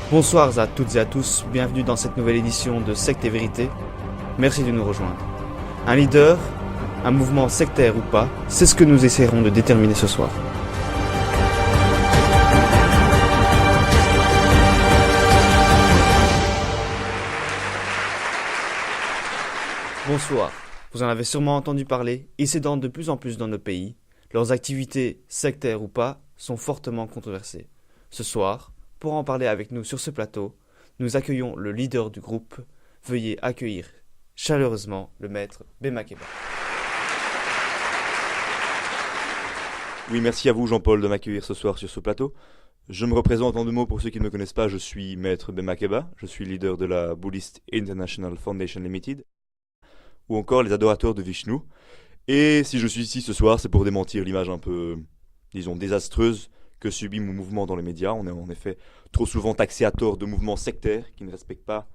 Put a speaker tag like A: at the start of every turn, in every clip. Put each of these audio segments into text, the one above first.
A: Bonsoir à toutes et à tous, bienvenue dans cette nouvelle édition de Secte et Vérité. Merci de nous rejoindre. Un leader, un mouvement sectaire ou pas, c'est ce que nous essaierons de déterminer ce soir. Bonsoir. Vous en avez sûrement entendu parler, ils s'étendent de plus en plus dans nos pays. Leurs activités, sectaires ou pas, sont fortement controversées. Ce soir, pour en parler avec nous sur ce plateau, nous accueillons le leader du groupe. Veuillez accueillir chaleureusement le maître Bemakeba.
B: Oui, merci à vous Jean-Paul de m'accueillir ce soir sur ce plateau. Je me représente en deux mots pour ceux qui ne me connaissent pas, je suis maître Bemakeba, je suis leader de la Buddhist International Foundation Limited, ou encore les adorateurs de Vishnu. Et si je suis ici ce soir, c'est pour démentir l'image un peu, disons, désastreuse que subit mon mouvement dans les médias. On est en effet trop souvent taxé à tort de mouvements sectaires qui ne respectent pas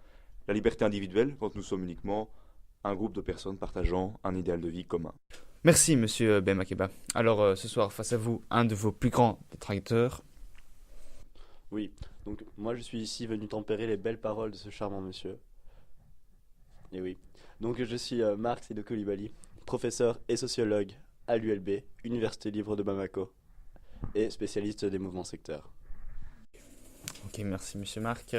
B: la liberté individuelle quand nous sommes uniquement un groupe de personnes partageant un idéal de vie commun.
A: Merci monsieur Bemakeba. Alors ce soir, face à vous, un de vos plus grands détracteurs.
C: Oui, donc moi je suis ici venu tempérer les belles paroles de ce charmant monsieur. Et oui, donc je suis Marc Sido Coulibaly, professeur et sociologue à l'ULB, Université libre de Bamako, et spécialiste des mouvements sectaires.
A: Ok, merci monsieur Marc.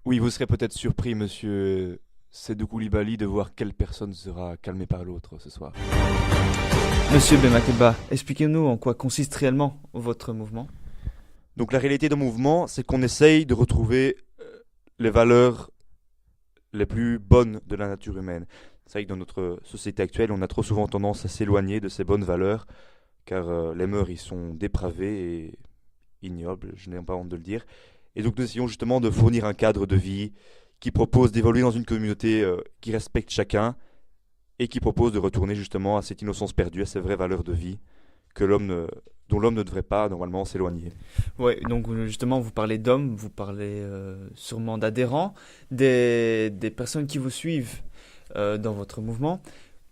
B: Oui, vous serez peut-être surpris, monsieur Seydou Coulibaly, de voir quelle personne sera calmée par l'autre ce soir.
A: Monsieur Bemakeba, expliquez-nous en quoi consiste réellement votre mouvement.
B: Donc la réalité d'un mouvement, c'est qu'on essaye de retrouver les valeurs les plus bonnes de la nature humaine. C'est vrai que dans notre société actuelle, on a trop souvent tendance à s'éloigner de ces bonnes valeurs, car les mœurs y sont dépravées et ignobles, je n'ai pas honte de le dire. Et donc nous essayons justement de fournir un cadre de vie qui propose d'évoluer dans une communauté qui respecte chacun et qui propose de retourner justement à cette innocence perdue, à ces vraies valeurs de vie dont l'homme ne devrait pas normalement s'éloigner.
A: Ouais, donc justement vous parlez d'hommes, vous parlez sûrement d'adhérents, des personnes qui vous suivent dans votre mouvement.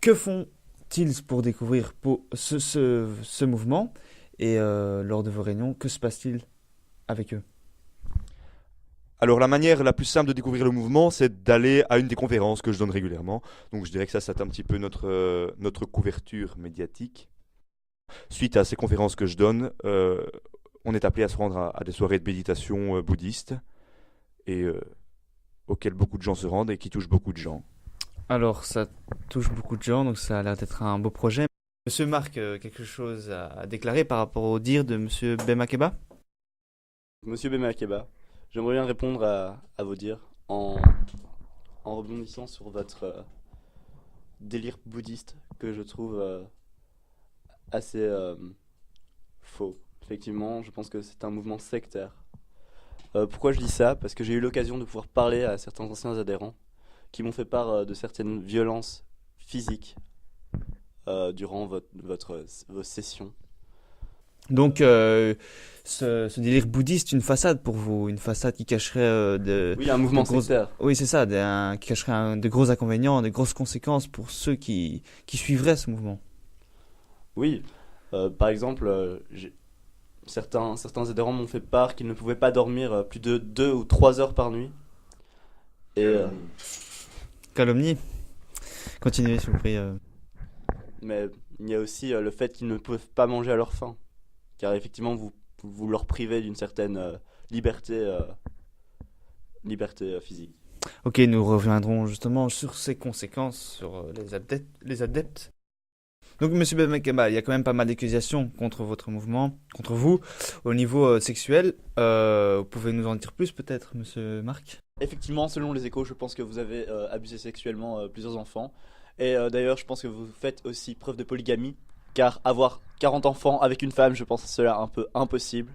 A: Que font-ils pour découvrir ce mouvement et lors de vos réunions, que se passe-t-il avec eux?
B: Alors la manière la plus simple de découvrir le mouvement, c'est d'aller à une des conférences que je donne régulièrement. Donc je dirais que ça c'est un petit peu notre couverture médiatique. Suite à ces conférences que je donne, on est appelé à se rendre à des soirées de méditation bouddhiste et auxquelles beaucoup de gens se rendent et qui touchent beaucoup de gens.
A: Alors ça touche beaucoup de gens, donc ça a l'air d'être un beau projet. Monsieur Marc, quelque chose à déclarer par rapport au dire de monsieur Bemakeba?
C: Monsieur Bemakeba, j'aimerais bien répondre à vos dires en rebondissant sur votre délire bouddhiste que je trouve assez faux. Effectivement, je pense que c'est un mouvement sectaire. Pourquoi je dis ça? Parce que j'ai eu l'occasion de pouvoir parler à certains anciens adhérents qui m'ont fait part de certaines violences physiques durant vos sessions.
A: Donc ce délire bouddhiste, une façade pour vous, une façade qui cacherait
C: Oui, un mouvement sectaire.
A: Oui, c'est ça, qui cacherait de gros inconvénients, de grosses conséquences pour ceux qui suivraient ce mouvement.
C: Oui, par exemple, certains adhérents m'ont fait part qu'ils ne pouvaient pas dormir plus de 2 ou 3 heures par nuit. Et
A: Calomnie. Continuez, s'il vous plaît.
C: mais il y a aussi le fait qu'ils ne peuvent pas manger à leur faim, car effectivement vous leur privez d'une certaine liberté physique.
A: Ok, nous reviendrons justement sur ces conséquences, sur les adeptes. Donc, monsieur Bemakeba, il y a quand même pas mal d'accusations contre votre mouvement, contre vous, au niveau sexuel. Vous pouvez nous en dire plus peut-être, monsieur Marc?
C: Effectivement, selon les échos, je pense que vous avez abusé sexuellement plusieurs enfants. Et d'ailleurs, je pense que vous faites aussi preuve de polygamie, car avoir 40 enfants avec une femme, je pense que cela un peu impossible.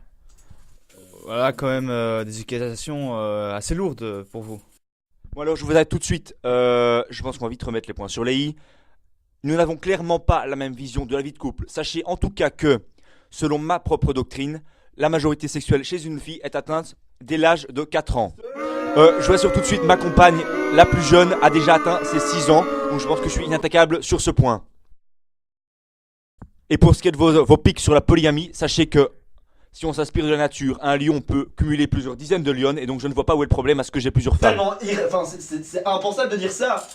A: Voilà quand même des accusations assez lourdes pour vous.
B: Bon alors je vous arrête tout de suite, je pense qu'on va vite remettre les points sur les i. Nous n'avons clairement pas la même vision de la vie de couple. Sachez en tout cas que, selon ma propre doctrine, la majorité sexuelle chez une fille est atteinte dès l'âge de 4 ans. Je vous rassure tout de suite, ma compagne, la plus jeune, a déjà atteint ses 6 ans, donc je pense que je suis inattaquable sur ce point. Et pour ce qui est de vos pics sur la polygamie, sachez que Si on s'inspire de la nature, un lion peut cumuler plusieurs dizaines de lionnes, et donc je ne vois pas où est le problème à ce que j'ai plusieurs femmes.
C: Enfin, c'est impensable de dire ça.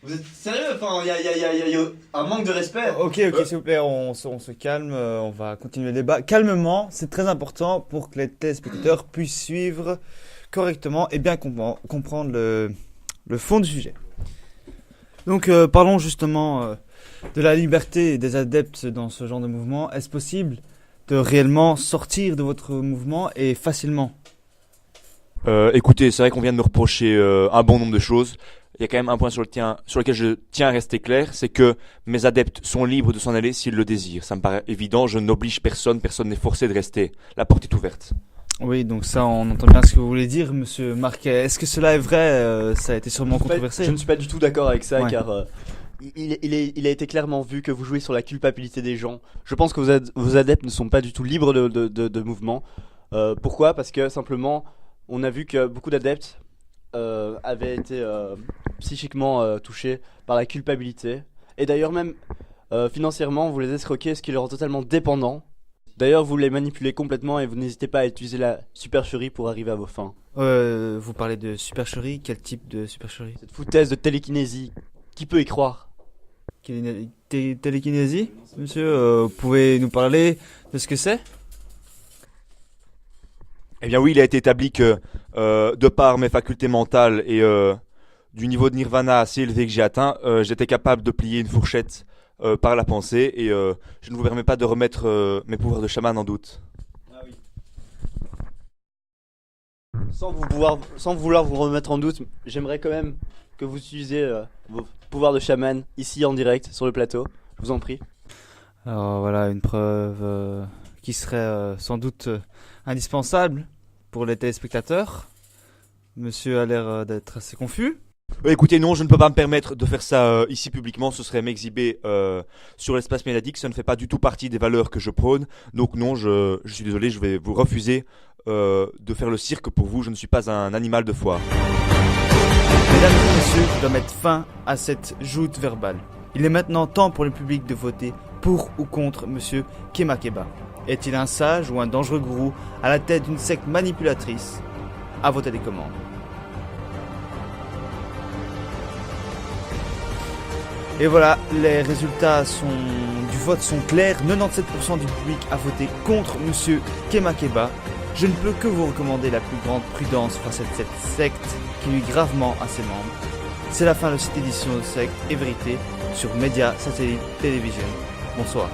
C: Vous êtes sérieux? Enfin, il y a un manque de respect.
A: Ok, s'il vous plaît, on se calme, on va continuer le débat. Calmement, c'est très important pour que les téléspectateurs puissent suivre correctement et bien comprendre le fond du sujet. Donc, parlons justement de la liberté des adeptes dans ce genre de mouvement. Est-ce possible de réellement sortir de votre mouvement et facilement?
B: Écoutez, c'est vrai qu'on vient de me reprocher un bon nombre de choses. Il y a quand même un point sur lequel je tiens à rester clair, c'est que mes adeptes sont libres de s'en aller s'ils le désirent. Ça me paraît évident, je n'oblige personne, personne n'est forcé de rester. La porte est ouverte.
A: Oui, donc ça, on entend bien ce que vous voulez dire, monsieur Marquet. Est-ce que cela est vrai? Ça a été sûrement controversé.
C: Je ne suis pas du tout d'accord avec ça,
A: Ouais.
C: car il a été clairement vu que vous jouez sur la culpabilité des gens. Je pense que vos adeptes ne sont pas du tout libres de mouvement. Pourquoi? Parce que simplement, on a vu que beaucoup d'adeptes avaient été psychiquement touchés par la culpabilité. Et d'ailleurs même financièrement, vous les escroquez, ce qui les rend totalement dépendants. D'ailleurs, vous les manipulez complètement et vous n'hésitez pas à utiliser la supercherie pour arriver à vos fins.
A: Vous parlez de supercherie? Quel type de supercherie?
C: Cette foutaise de télékinésie, qui peut y croire?
A: Télékinésie? Monsieur, vous pouvez nous parler de ce que c'est?
B: Eh bien oui, il a été établi que, de par mes facultés mentales et du niveau de nirvana assez élevé que j'ai atteint, j'étais capable de plier une fourchette par la pensée, et je ne vous permets pas de remettre mes pouvoirs de chaman en doute.
C: Ah oui. Sans vouloir vous remettre en doute, j'aimerais quand même que vous utilisiez vos pouvoirs de chaman ici en direct sur le plateau. Je vous en prie.
A: Alors voilà, une preuve qui serait sans doute indispensable pour les téléspectateurs. Monsieur a l'air d'être assez confus.
B: Écoutez, non, je ne peux pas me permettre de faire ça ici publiquement, ce serait m'exhiber sur l'espace médiatique, ça ne fait pas du tout partie des valeurs que je prône, donc non, je suis désolé, je vais vous refuser de faire le cirque pour vous, je ne suis pas un animal de foire.
A: Mesdames et messieurs, je dois mettre fin à cette joute verbale. Il est maintenant temps pour le public de voter pour ou contre monsieur Kemakeba. Est-il un sage ou un dangereux gourou à la tête d'une secte manipulatrice? À vos télécommandes. Et voilà, les résultats du vote sont clairs. 97% du public a voté contre monsieur Kemakeba. Je ne peux que vous recommander la plus grande prudence face à cette secte qui nuit gravement à ses membres. C'est la fin de cette édition de Secte et Vérité sur Média Satellite Télévision. Bonsoir.